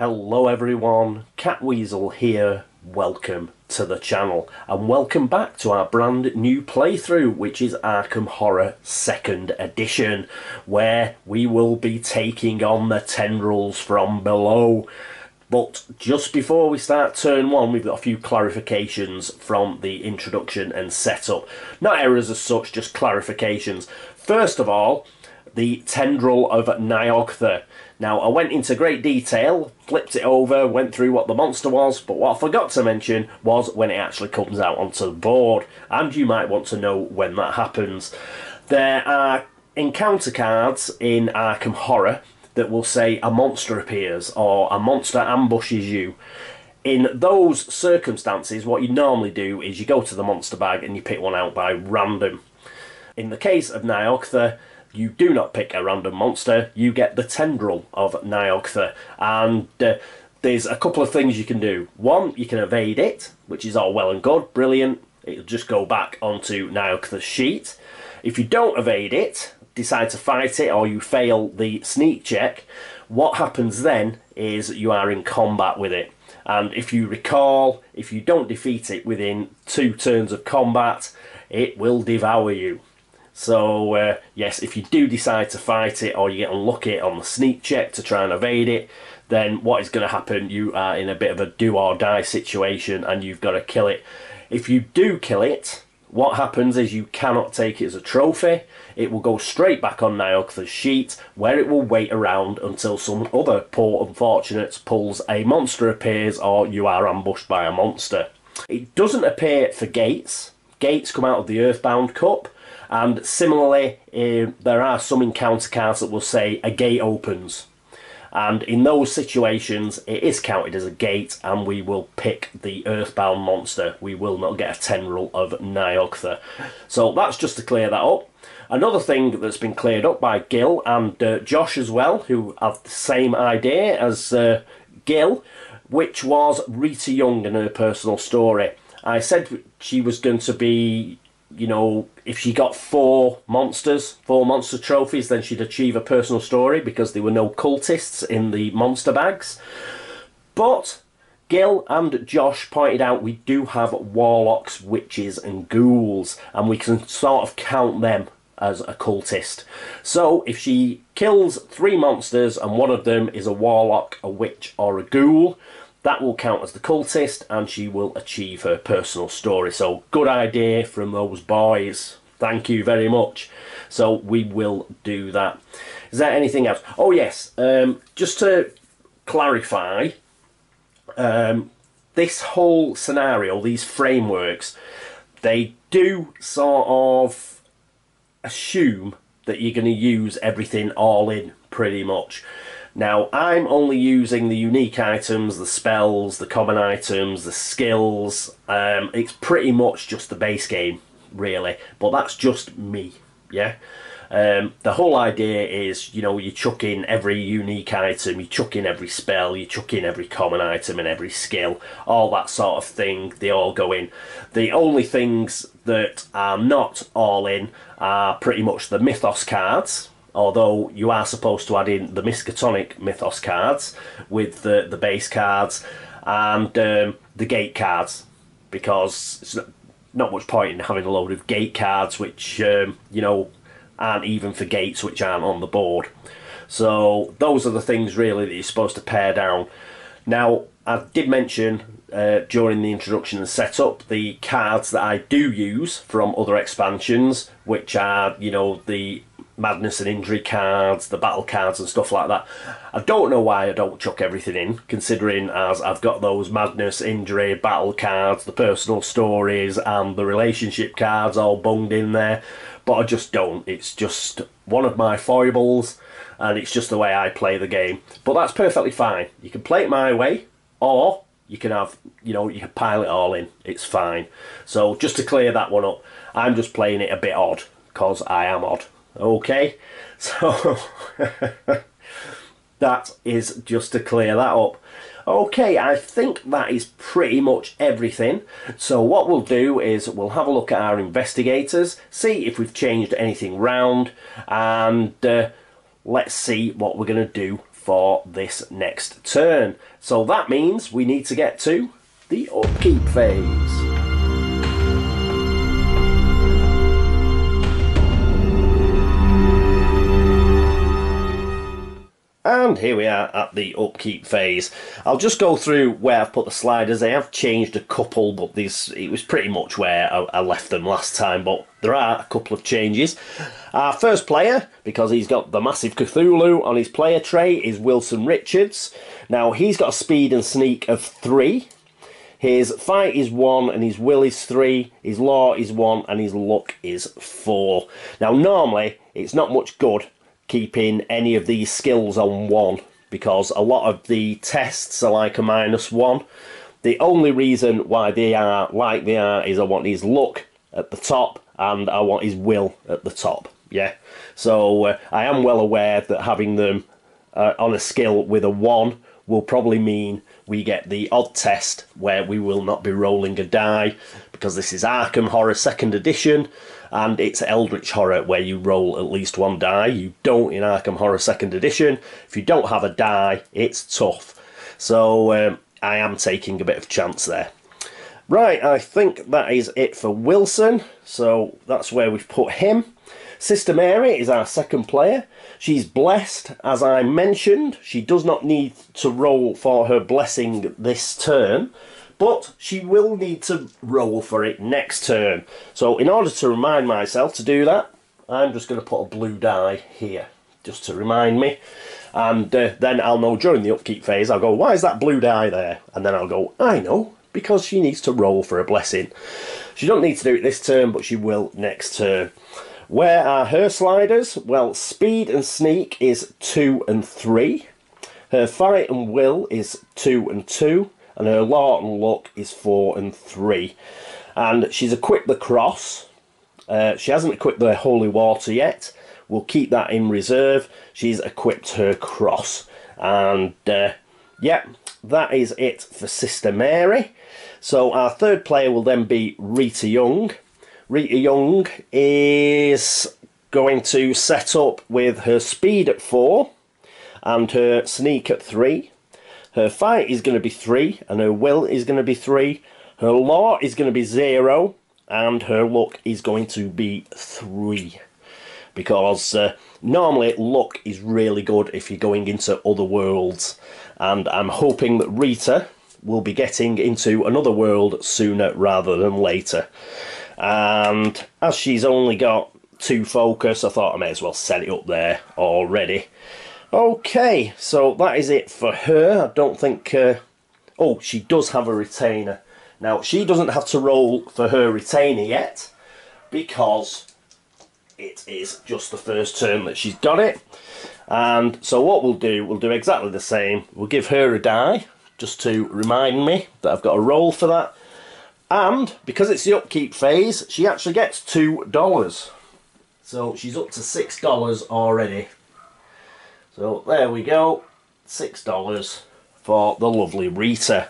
Hello everyone, Catweazle here, welcome to the channel and welcome back to our brand new playthrough, which is Arkham Horror 2nd Edition, where we will be taking on the Tendrils from below. But just before we start turn 1, we've got a few clarifications from the introduction and setup. Not errors as such, just clarifications. First of all, the Tendril of Nyogtha. Now, I went into great detail, flipped it over, went through what the monster was, but what I forgot to mention was when it actually comes out onto the board, and you might want to know when that happens. There are encounter cards in Arkham Horror that will say a monster appears, or a monster ambushes you. In those circumstances, what you normally do is you go to the monster bag and you pick one out by random. In the case of Nyogtha, you do not pick a random monster, you get the Tendril of Nyogtha, and there's a couple of things you can do. One, you can evade it, which is all well and good, brilliant, it'll just go back onto Nyogtha's sheet. If you don't evade it, decide to fight it, or you fail the sneak check, what happens then is you are in combat with it. And if you recall, if you don't defeat it within 2 turns of combat, it will devour you. So, yes, if you do decide to fight it or you get unlucky on the sneak check to try and evade it, then what is going to happen, you are in a bit of a do or die situation and you've got to kill it. If you do kill it, what happens is you cannot take it as a trophy. It will go straight back on Nyogtha's sheet, where it will wait around until some other poor unfortunate pulls a monster appears or you are ambushed by a monster. It doesn't appear for gates. Gates come out of the Earthbound Cup. And similarly, there are some encounter cards that will say a gate opens. And in those situations, it is counted as a gate and we will pick the Earthbound monster. We will not get a Tendril of Nyogtha. So that's just to clear that up. Another thing that's been cleared up by Gil and Josh as well, who have the same idea as Gil, which was Rita Young and her personal story. I said she was going to be, you know, if she got 4 monster trophies, then she'd achieve a personal story because there were no cultists in the monster bags. But Gil and Josh pointed out we do have warlocks, witches and ghouls, and we can sort of count them as a cultist. So if she kills 3 monsters and one of them is a warlock, a witch or a ghoul, that will count as the cultist and she will achieve her personal story. So good idea from those boys. Thank you very much. So we will do that. Is there anything else? Oh yes, just to clarify, this whole scenario, these frameworks, they do sort of assume that you're going to use everything all in pretty much. Now, I'm only using the unique items, the spells, the common items, the skills. It's pretty much just the base game, really. But that's just me, yeah? The whole idea is, you know, you chuck in every unique item, you chuck in every spell, you chuck in every common item and every skill. All that sort of thing, they all go in. The only things that are not all in are pretty much the Mythos cards. Although you are supposed to add in the Miskatonic Mythos cards with the base cards and the gate cards, because it's not much point in having a load of gate cards which you know, aren't even for gates, which aren't on the board. So those are the things really that you're supposed to pare down. Now, I did mention during the introduction and setup the cards that I do use from other expansions, which are, you know, the madness and injury cards, the battle cards and stuff like that. I don't know why I don't chuck everything in, considering as I've got those madness, injury, battle cards, the personal stories and the relationship cards all bunged in there, but I just don't. It's just one of my foibles and it's just the way I play the game. But that's perfectly fine. You can play it my way, or you can have, you know, you can pile it all in. It's fine. So just to clear that one up, I'm just playing it a bit odd because I am odd. Okay, so that is just to clear that up. Okay, I think that is pretty much everything. So what we'll do is we'll have a look at our investigators, see if we've changed anything round, and let's see what we're going to do for this next turn. So that means we need to get to the upkeep phase. And here we are at the upkeep phase. I'll just go through where I've put the sliders. I have changed a couple, but it was pretty much where I left them last time, but there are a couple of changes. Our first player, because he's got the massive Cthulhu on his player tray, is Wilson Richards. Now, he's got a speed and sneak of 3. His fight is 1 and his will is 3, his law is 1 and his luck is 4. Now, normally, it's not much good keeping any of these skills on 1, because a lot of the tests are like a -1. The only reason why they are like they are is I want his luck at the top and I want his will at the top. Yeah, so I am well aware that having them on a skill with a 1 will probably mean we get the odd test where we will not be rolling a die, because this is Arkham Horror 2nd edition and it's Eldritch Horror where you roll at least 1 die. You don't in Arkham Horror 2nd edition. If you don't have a die, it's tough. So I am taking a bit of chance there. Right, I think that is it for Wilson, so that's where we've put him. Sister Mary is our second player. She's blessed, as I mentioned. She does not need to roll for her blessing this turn, but she will need to roll for it next turn. So in order to remind myself to do that, I'm just going to put a blue die here, just to remind me. And then I'll know during the upkeep phase, I'll go, why is that blue die there? And then I'll go, I know, because she needs to roll for a blessing. She don't need to do it this turn, but she will next turn. Where are her sliders? Well, speed and sneak is 2 and 3. Her fight and will is 2 and 2. And her law and luck is 4 and 3. And she's equipped the cross. She hasn't equipped the holy water yet. We'll keep that in reserve. She's equipped her cross. And yeah, that is it for Sister Mary. So our third player will then be Rita Young. Rita Young is going to set up with her speed at 4 and her sneak at 3. Her fight is going to be 3 and her will is going to be 3. Her law is going to be 0 and her luck is going to be 3. Because normally luck is really good if you're going into other worlds. And I'm hoping that Rita will be getting into another world sooner rather than later. And as she's only got 2 focus, I thought I may as well set it up there already. Okay, so that is it for her. I don't think... oh, she does have a retainer. Now, she doesn't have to roll for her retainer yet, because it is just the first turn that she's got it. And so what we'll do exactly the same. We'll give her a die, just to remind me that I've got a roll for that. And because it's the upkeep phase, she actually gets $2. So she's up to $6 already. So there we go, $6 for the lovely Rita.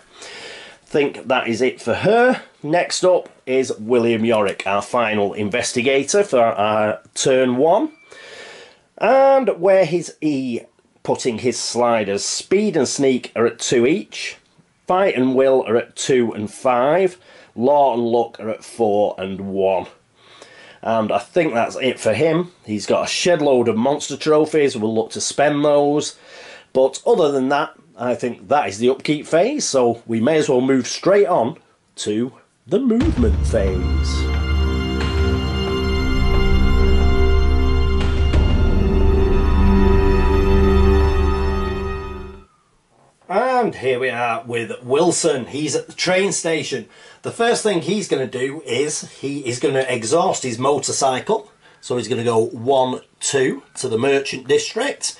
Think that is it for her. Next up is William Yorick, our final investigator for our turn 1. And where is he putting his sliders? Speed and sneak are at 2 each. Fight and will are at 2 and 5. Law and luck are at 4 and 1. And I think that's it for him. He's got a shed load of monster trophies. We'll look to spend those. But other than that, I think that is the upkeep phase. So we may as well move straight on to the movement phase. And here we are with Wilson. He's at the train station. The first thing he's going to do is he is going to exhaust his motorcycle. So he's going to go 1-2 to the merchant district.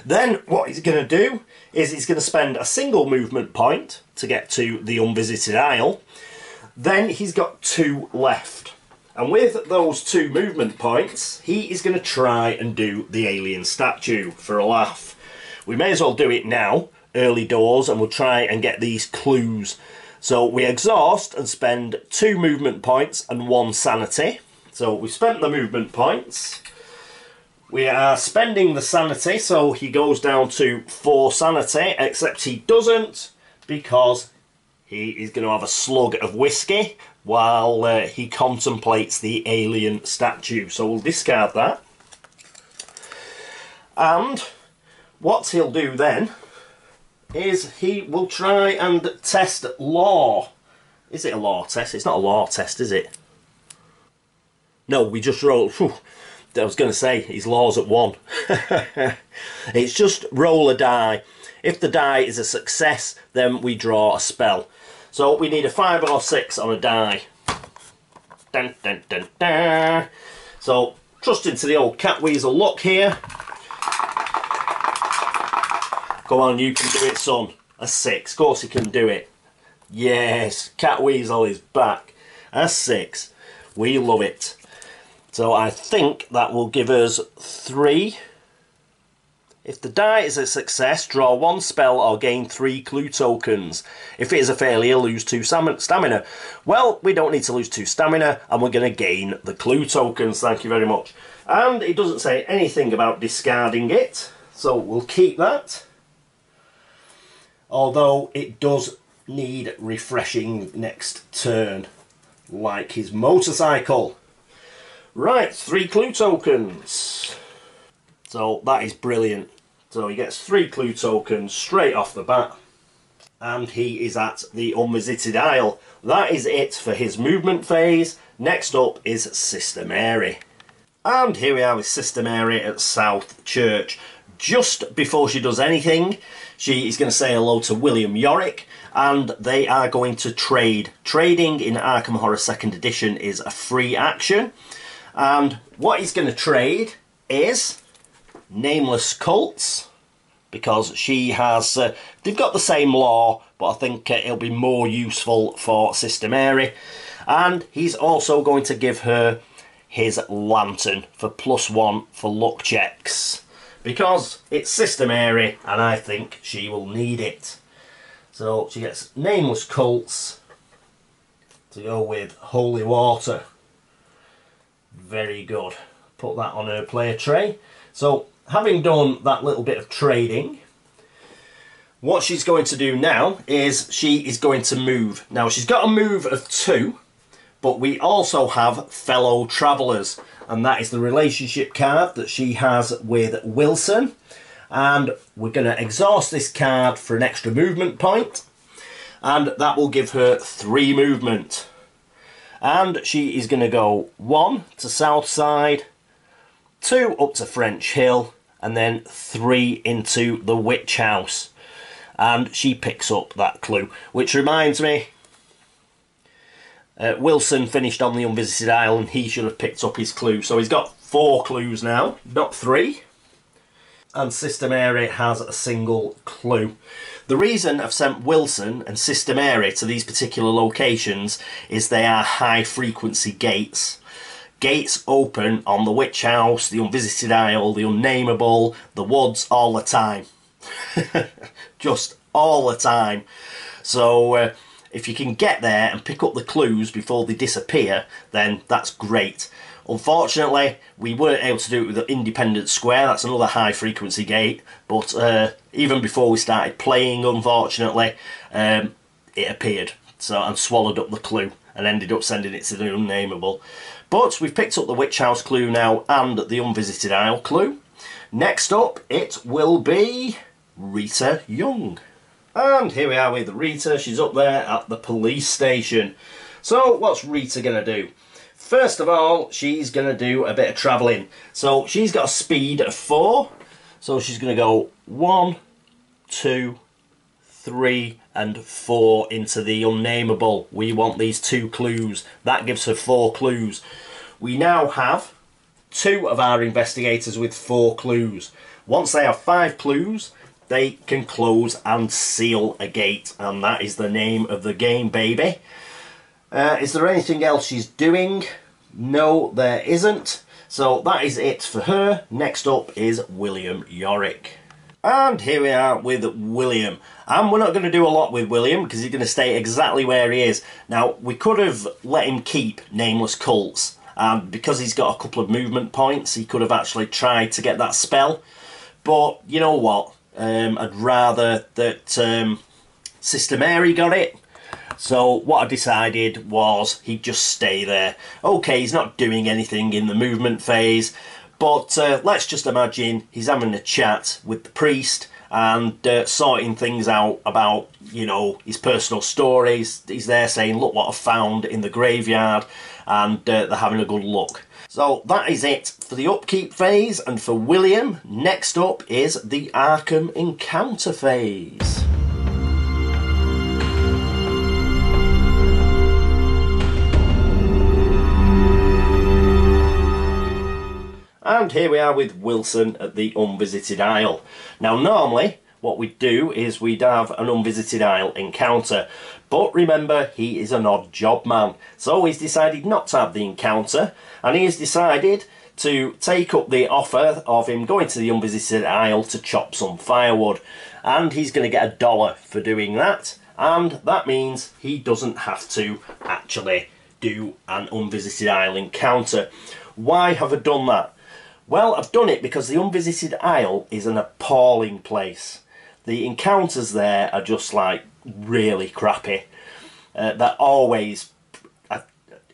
Then what he's going to do is he's going to spend a single movement point to get to the unvisited isle. Then he's got 2 left. And with those 2 movement points, he is going to try and do the alien statue for a laugh. We may as well do it now, early doors, and we'll try and get these clues. So we exhaust and spend 2 movement points and 1 sanity. So we spent the movement points. We are spending the sanity, so he goes down to 4 sanity, except he doesn't, because he is going to have a slug of whiskey while he contemplates the alien statue. So we'll discard that. And what he'll do then is he will try and test law. Is it a law test? It's not a law test, is it? No, we just roll. Whew, I was going to say, his law's at 1. It's just roll a die. If the die is a success, then we draw a spell. So we need a 5 or 6 on a die. Dun, dun, dun, dun. So, trusting to the old Catweazle luck here. Come on, you can do it, son. A 6. Of course he can do it. Yes, Catweazle is back. A 6. We love it. So I think that will give us 3. If the die is a success, draw 1 spell or gain 3 clue tokens. If it is a failure, lose 2 stamina. Well, we don't need to lose 2 stamina, and we're going to gain the clue tokens. Thank you very much. And it doesn't say anything about discarding it, so we'll keep that. Although it does need refreshing next turn, like his motorcycle. Right, 3 clue tokens. So that is brilliant. So he gets 3 clue tokens straight off the bat. And he is at the Unvisited Isle. That is it for his movement phase. Next up is Sister Mary. And here we are with Sister Mary at South Church. Just before she does anything, she is going to say hello to William Yorick, and they are going to trade. Trading in Arkham Horror 2nd Edition is a free action. And what he's going to trade is Nameless Cults, because she has, they've got the same law, but I think it'll be more useful for Sister Mary. And he's also going to give her his lantern for +1 for luck checks, because it's Sister Mary and I think she will need it. So she gets Nameless Cults to go with Holy Water. Very good. Put that on her player tray. So, having done that little bit of trading, what she's going to do now is she is going to move. Now, she's got a move of 2, but we also have Fellow Travellers, and that is the relationship card that she has with Wilson. And we're going to exhaust this card for an extra movement point, and that will give her 3 movement. And she is going to go 1 to Southside, 2 up to French Hill, and then 3 into the Witch House. And she picks up that clue, which reminds me, Wilson finished on the Unvisited Isle and he should have picked up his clue. So he's got 4 clues now, not 3. And Sister Mary has a single clue. The reason I've sent Wilson and Sister Mary to these particular locations is they are high frequency gates. Gates open on the Witch House, the Unvisited Isle, the Unnameable, the Woods all the time. Just all the time. So if you can get there and pick up the clues before they disappear, then that's great. Unfortunately, we weren't able to do it with the Independence Square. That's another high frequency gate. But even before we started playing, unfortunately, it appeared. So and swallowed up the clue and ended up sending it to the Unnameable. But we've picked up the Witch House clue now and the Unvisited Isle clue. Next up, it will be Rita Young. And here we are with Rita. She's up there at the police station. So what's Rita going to do? First of all, she's going to do a bit of travelling. So she's got a speed of 4. So she's going to go 1, 2, 3 and 4 into the Unnameable. We want these 2 clues. That gives her 4 clues. We now have 2 of our investigators with 4 clues. Once they have 5 clues, they can close and seal a gate. And that is the name of the game, baby. Is there anything else she's doing? No, there isn't. So that is it for her. Next up is William Yorick. And here we are with William. And we're not going to do a lot with William because he's going to stay exactly where he is. Now, we could have let him keep Nameless Cults and because he's got a couple of movement points, he could have actually tried to get that spell. But you know what? I'd rather that Sister Mary got it. So what I decided was he'd just stay there. Okay, he's not doing anything in the movement phase, but let's just imagine he's having a chat with the priest and sorting things out about, you know, his personal stories. He's there saying, look what I found in the graveyard, and they're having a good look. So that is it for the upkeep phase, and for William, next up is the Arkham encounter phase. And here we are with Wilson at the Unvisited Isle. Now normally what we'd do is we'd have an Unvisited Isle encounter, but remember, he is an odd job man, so he's decided not to have the encounter, and he has decided to take up the offer of him going to the Unvisited Isle to chop some firewood, and he's going to get $1 for doing that, and that means he doesn't have to actually do an Unvisited Isle encounter. Why have I done that? Well, I've done it because the Unvisited Isle is an appalling place. The encounters there are just like really crappy. They're always...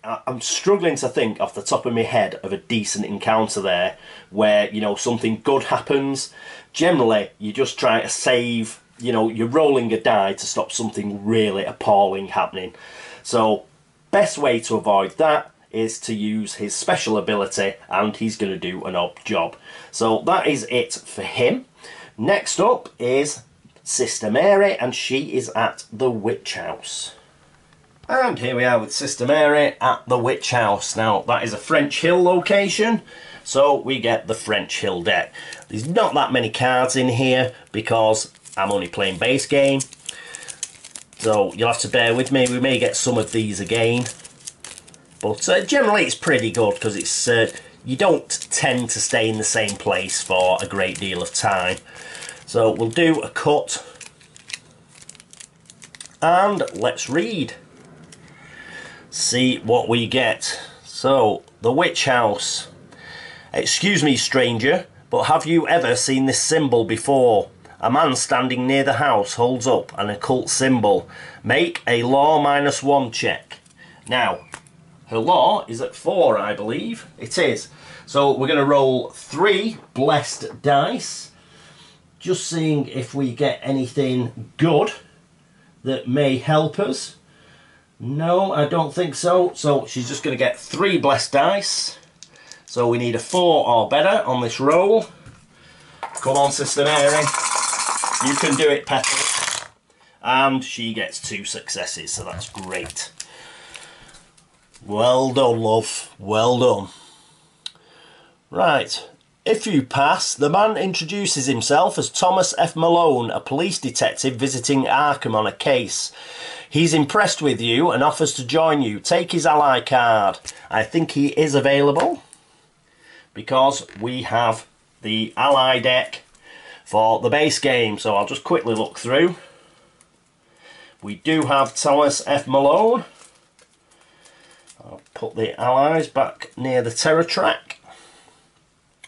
I'm struggling to think off the top of my head of a decent encounter there where, you know, something good happens. Generally, you just try to save, you know, you're rolling a die to stop something really appalling happening. So, best way to avoid that is to use his special ability, and he's going to do an odd job. So that is it for him. Next up is Sister Mary, and she is at the Witch House. And here we are with Sister Mary at the Witch House. Now that is a French Hill location, so we get the French Hill deck. There's not that many cards in here because I'm only playing base game, so you'll have to bear with me. We may get some of these again. But generally it's pretty good because it's you don't tend to stay in the same place for a great deal of time. So we'll do a cut and let's read. See what we get. So, the Witch House. Excuse me, stranger, but have you ever seen this symbol before? A man standing near the house holds up an occult symbol. Make a law -1 check. Now, her law is at 4, I believe. It is. So we're going to roll 3 blessed dice. Just seeing if we get anything good that may help us. No, I don't think so. So she's just going to get 3 blessed dice. So we need a 4 or better on this roll. Come on, Sister Mary. You can do it, Petal. And she gets 2 successes, so that's great. Well done, love. Well done. Right. If you pass, the man introduces himself as Thomas F. Malone, a police detective visiting Arkham on a case. He's impressed with you and offers to join you. Take his ally card. I think he is available because we have the ally deck for the base game. So I'll just quickly look through. We do have Thomas F. Malone. I'll put the allies back near the terror track.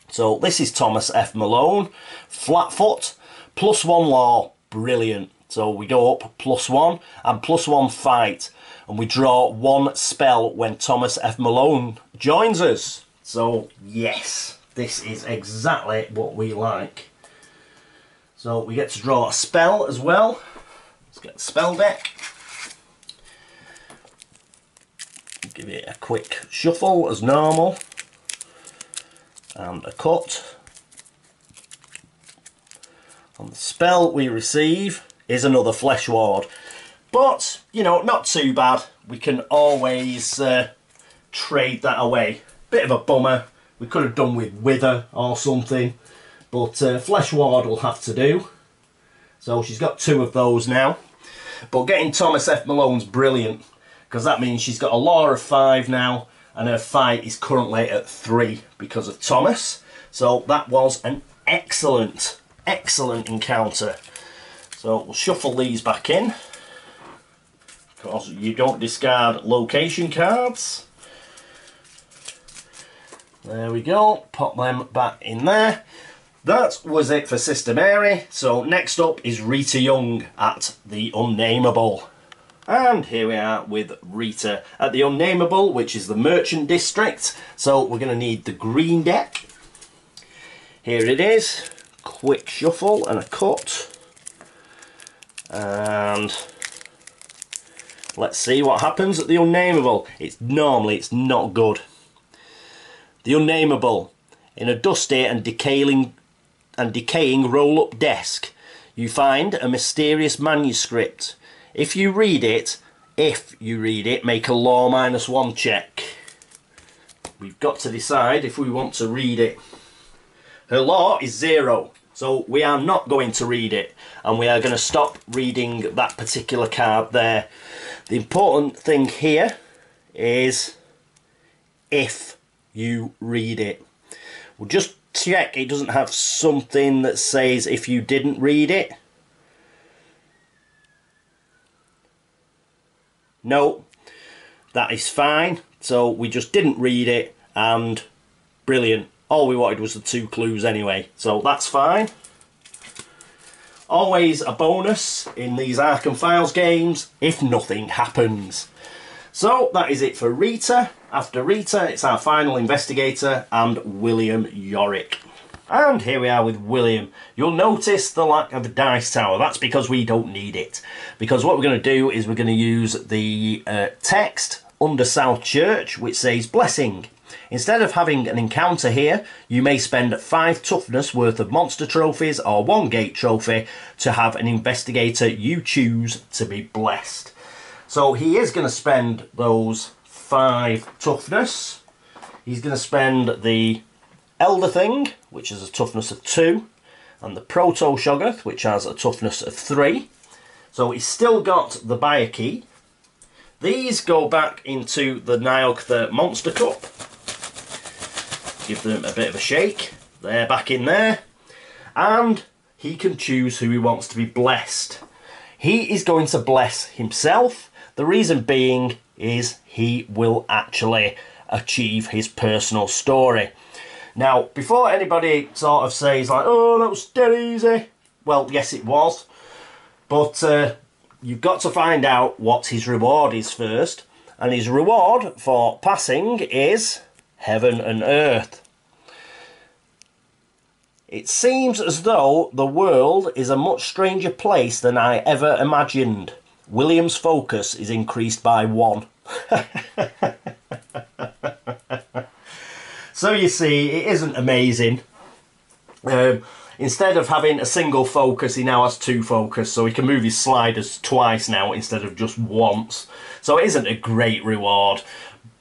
So this is Thomas F. Malone, Flatfoot, +1 law, brilliant. So we go up +1 and +1 fight, and we draw 1 spell when Thomas F. Malone joins us. So yes, this is exactly what we like. So we get to draw a spell as well. Let's get the spell deck. Give it a quick shuffle as normal. And a cut. And the spell we receive is another Flesh Ward. But, you know, not too bad. We can always trade that away. Bit of a bummer. We could have done with Wither or something. But Flesh Ward will have to do. So she's got 2 of those now. But getting Thomas F. Malone's brilliant, because that means she's got a law of 5 now, and her fight is currently at 3 because of Thomas. So that was an excellent, excellent encounter. So we'll shuffle these back in, because you don't discard location cards. There we go, pop them back in there. That was it for Sister Mary. So next up is Rita Young at the Unnameable. And here we are with Rita at the Unnameable, which is the Merchant District. So we're going to need the green deck. Here it is. Quick shuffle and a cut. And let's see what happens at the Unnameable. Normally it's not good. The Unnameable. In a dusty and decaying roll-up desk, you find a mysterious manuscript. If you read it, make a law -1 check. We've got to decide if we want to read it. Her law is 0, so we are not going to read it, and we are going to stop reading that particular card there. The important thing here is if you read it. We'll just check it doesn't have something that says if you didn't read it. No, that is fine. So we just didn't read it, and brilliant. All we wanted was the 2 clues anyway, so that's fine. Always a bonus in these Arkham Files games if nothing happens. So that is it for Rita. After Rita, it's our final investigator and William Yorick. And here we are with William. You'll notice the lack of a dice tower. That's because we don't need it. Because what we're going to do is we're going to use the text under South Church, which says Blessing. Instead of having an encounter here, you may spend 5 toughness worth of monster trophies or 1 gate trophy to have an investigator you choose to be blessed. So he is going to spend those 5 toughness. He's going to spend the Elder Thing, which is a toughness of 2, and the Proto Shoggoth, which has a toughness of 3. So he's still got the Buyer Key. These go back into the Nioctha Monster Cup. Give them a bit of a shake. They're back in there. And he can choose who he wants to be blessed. He is going to bless himself. The reason being is he will actually achieve his personal story. Now, before anybody sort of says like, oh, that was dead easy. Well, yes, it was. But you've got to find out what his reward is first. And his reward for passing is Heaven and Earth. It seems as though the world is a much stranger place than I ever imagined. William's focus is increased by 1. So you see, it isn't amazing. Instead of having a single focus, he now has 2 focus, so he can move his sliders twice now instead of just once. So it isn't a great reward,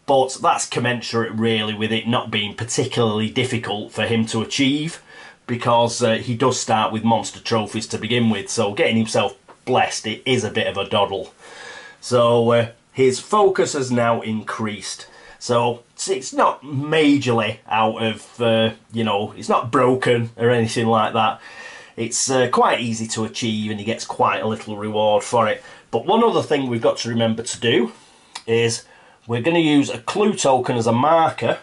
but that's commensurate really with it not being particularly difficult for him to achieve, because he does start with monster trophies to begin with, so getting himself blessed, it is a bit of a doddle. So his focus has now increased. So it's not majorly out of, you know, it's not broken or anything like that. It's quite easy to achieve, and he gets quite a little reward for it. But one other thing we've got to remember to do is we're going to use a clue token as a marker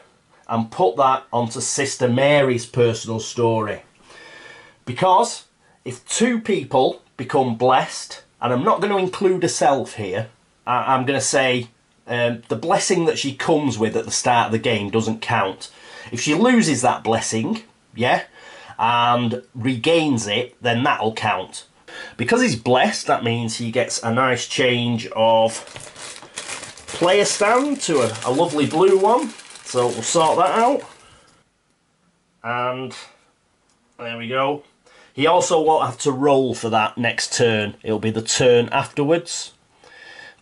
and put that onto Sister Mary's personal story. Because if 2 people become blessed, and I'm not going to include herself here, I'm going to say the blessing that she comes with at the start of the game doesn't count. If she loses that blessing, yeah, and regains it, then that'll count. Because he's blessed, that means he gets a nice change of player stand to a lovely blue one. So we'll sort that out. And there we go. He also won't have to roll for that next turn. It'll be the turn afterwards,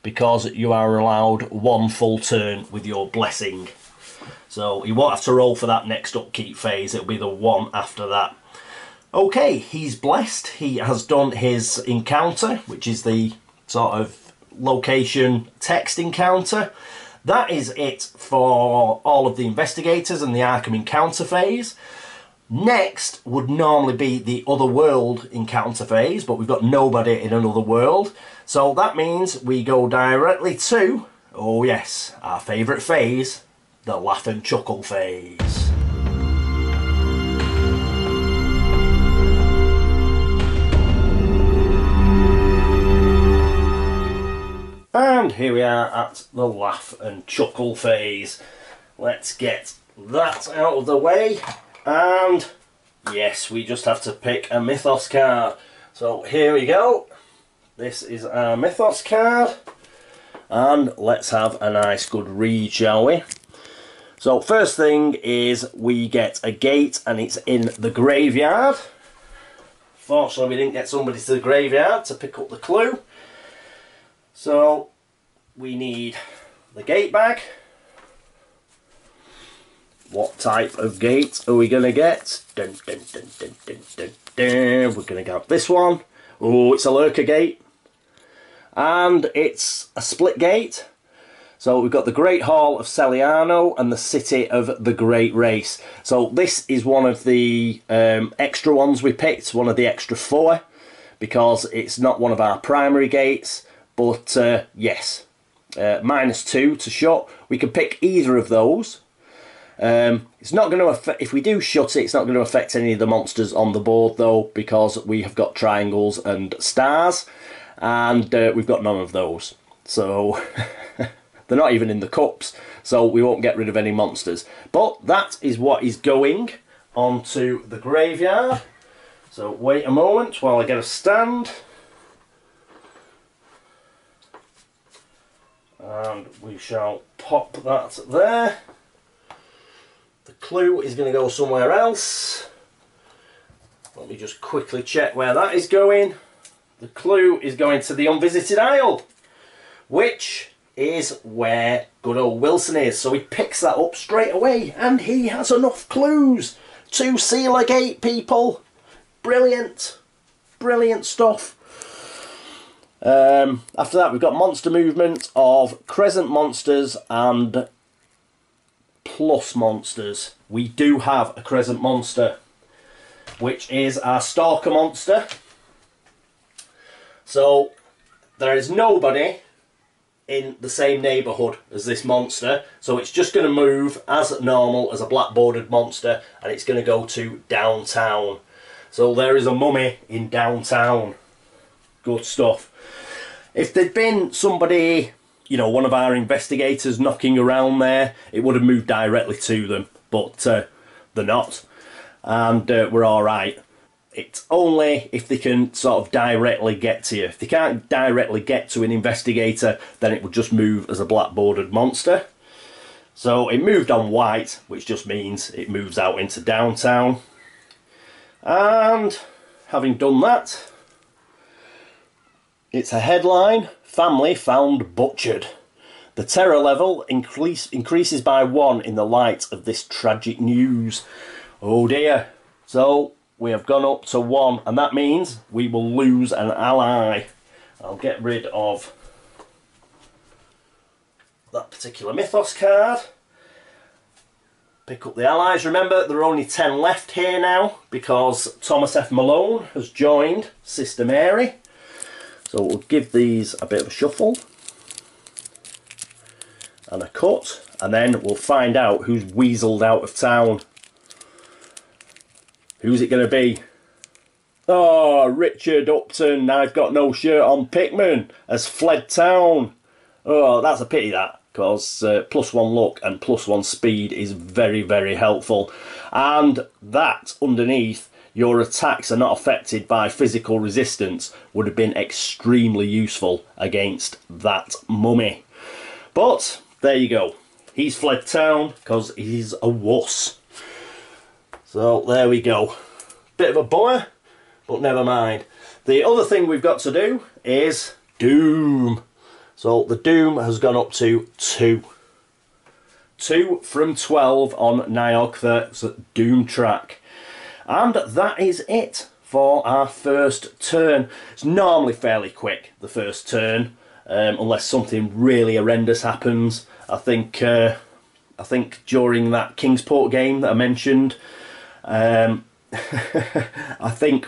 because you are allowed 1 full turn with your blessing. So he won't have to roll for that next upkeep phase. It'll be the one after that. Okay, he's blessed. He has done his encounter, which is the sort of location text encounter. That is it for all of the investigators and the Arkham encounter phase. Next would normally be the other world encounter phase, but we've got nobody in another world. So that means we go directly to, oh yes, our favourite phase, the laugh and chuckle phase. And here we are at the laugh and chuckle phase. Let's get that out of the way. And yes, we just have to pick a Mythos card. So here we go. This is our Mythos card. And let's have a nice good read, shall we? So first thing is we get a gate, and it's in the graveyard. Fortunately, we didn't get somebody to the graveyard to pick up the clue. So we need the gate bag. What type of gate are we going to get? Dun, dun, dun, dun, dun, dun, dun. We're going to get this one. Oh, it's a lurker gate. And it's a split gate. So we've got the Great Hall of Celiano and the City of the Great Race. So this is one of the extra ones we picked, one of the extra 4, because it's not one of our primary gates. But yes, -2 to shut. We can pick either of those. It's not going to affect, if we do shut it, it's not going to affect any of the monsters on the board though, because we have got triangles and stars, and we've got none of those. So they're not even in the cups, so we won't get rid of any monsters. But that is what is going onto the graveyard. So wait a moment while I get a stand. And we shall pop that there. The clue is going to go somewhere else. Let me just quickly check where that is going. The clue is going to the Unvisited Isle, which is where good old Wilson is. So he picks that up straight away, and he has enough clues to seal a gate, people. Brilliant. Brilliant stuff. After that, we've got monster movement of crescent monsters and plus monsters. We do have a crescent monster, which is our stalker monster. So there is nobody in the same neighbourhood as this monster, so it's just going to move as normal as a black bordered monster, and it's going to go to downtown. So there is a mummy in downtown. Good stuff. If there'd been somebody, you know, one of our investigators knocking around there, it would have moved directly to them, but they're not, and we're alright. It's only if they can sort of directly get to you. If they can't directly get to an investigator, then it would just move as a black bordered monster. So it moved on white, which just means it moves out into downtown. And having done that, it's a headline: family found butchered. The terror level increases by 1 in the light of this tragic news. Oh dear. So we have gone up to 1, and that means we will lose an ally. I'll get rid of that particular Mythos card. Pick up the allies. Remember, there are only 10 left here now, because Thomas F. Malone has joined Sister Mary. So we'll give these a bit of a shuffle and a cut, and then we'll find out who's weaseled out of town. Who's it going to be? Oh, Richard Upton, I've got no shirt on Pickman, has fled town. Oh, that's a pity, that, because +1 luck and +1 speed is very, very helpful. And that underneath, your attacks are not affected by physical resistance, would have been extremely useful against that mummy. But there you go. He's fled town because he's a wuss. So there we go. Bit of a bummer, but never mind. The other thing we've got to do is Doom. So the Doom has gone up to 2. 2 from 12 on Niogtha's Doom track. And that is it for our first turn. It's normally fairly quick, the first turn, unless something really horrendous happens. I think during that Kingsport game that I mentioned, I think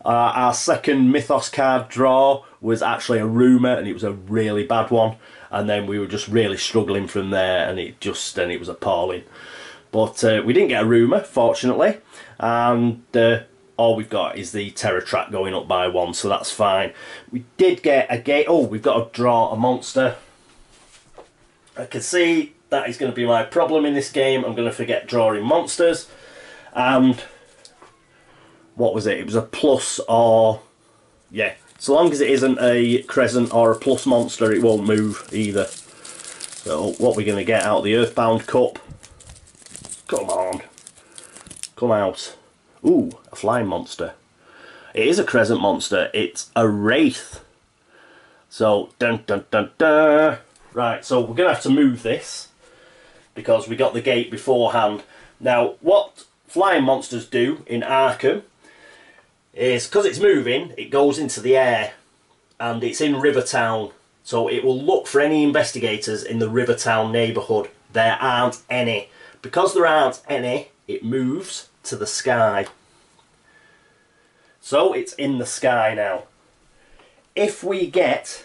our second Mythos card draw was actually a rumour, and it was a really bad one. And then we were just really struggling from there, and it was appalling. But we didn't get a rumour, fortunately, and all we've got is the terror track going up by 1, so that's fine. We did get a gate. Oh, we've got to draw a monster. I can see that is going to be my problem in this game. I'm going to forget drawing monsters. And what was it? It was a plus or... yeah. So long as it isn't a crescent or a plus monster, it won't move either. So what we're going to get out of the Earthbound Cup. Come on. Come out. Ooh, a flying monster. It is a crescent monster. It's a wraith. So, dun dun dun dun. Right, so we're going to have to move this because we got the gate beforehand. Now, what flying monsters do in Arkham is, because it's moving, it goes into the air and it's in Rivertown. So it will look for any investigators in the Rivertown neighbourhood. There aren't any. Because there aren't any, it moves to the sky. So it's in the sky now. If we get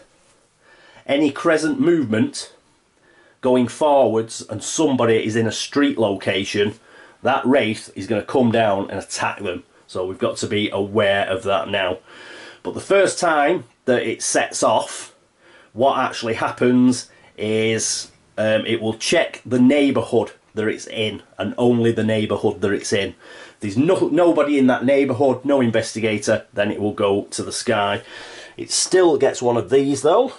any crescent movement going forwards and somebody is in a street location, that wraith is going to come down and attack them. So we've got to be aware of that now. But the first time that it sets off, what actually happens is it will check the neighbourhood that it's in, and only the neighbourhood that it's in. If there's nobody in that neighbourhood, no investigator, then it will go to the sky. It still gets one of these though.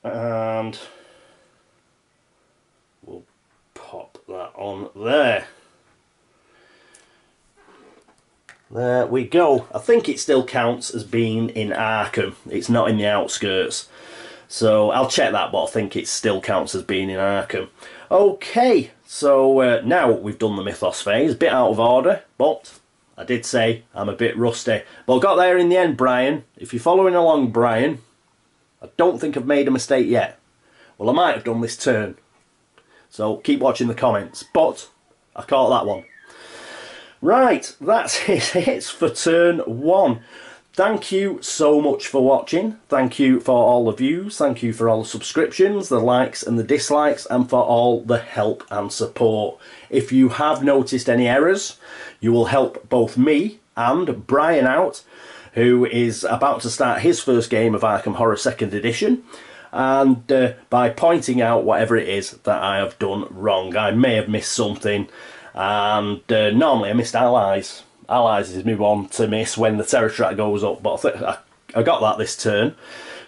And we'll pop that on there. There we go. I think it still counts as being in Arkham. It's not in the outskirts. So I'll check that, but I think it still counts as being in Arkham. Okay, so now we've done the Mythos phase. A bit out of order, but I did say I'm a bit rusty. But I got there in the end, Brian. If you're following along, Brian, I don't think I've made a mistake yet. Well, I might have done this turn. So keep watching the comments. But I caught that one. Right, that's it for turn 1. Thank you so much for watching. Thank you for all the views. Thank you for all the subscriptions, the likes and the dislikes, and for all the help and support. If you have noticed any errors, you will help both me and Brian out, who is about to start his first game of Arkham Horror 2nd Edition, and by pointing out whatever it is that I have done wrong. I may have missed something, and normally I missed allies. Allies is my one to miss when the terror track goes up, but I got that this turn.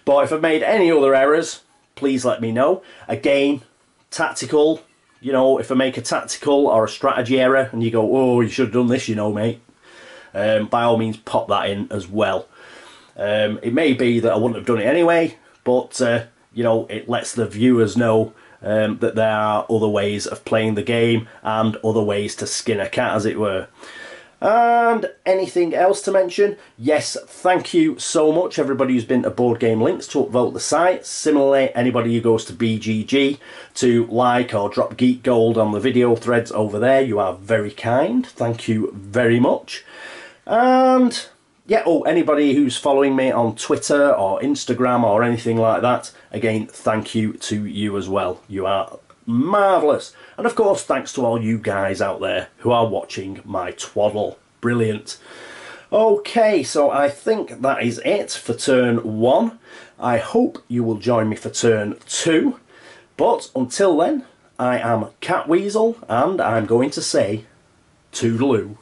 But if I've made any other errors, please let me know. Again, tactical, you know, if I make a tactical or a strategy error and you go, oh, you should have done this, you know, mate, by all means pop that in as well. It may be that I wouldn't have done it anyway, but you know, it lets the viewers know that there are other ways of playing the game and other ways to skin a cat, as it were. And anything else to mention? Yes, thank you so much everybody who's been to Board Game Links to upvote the site. Similarly, anybody who goes to BGG to like or drop Geek Gold on the video threads over there, you are very kind. Thank you very much. And yeah, oh, anybody who's following me on Twitter or Instagram or anything like that, again, thank you to you as well. You are marvellous. And of course, thanks to all you guys out there who are watching my twaddle. Brilliant. Okay, so I think that is it for turn 1. I hope you will join me for turn 2. But until then, I am Catweazle, and I'm going to say toodaloo.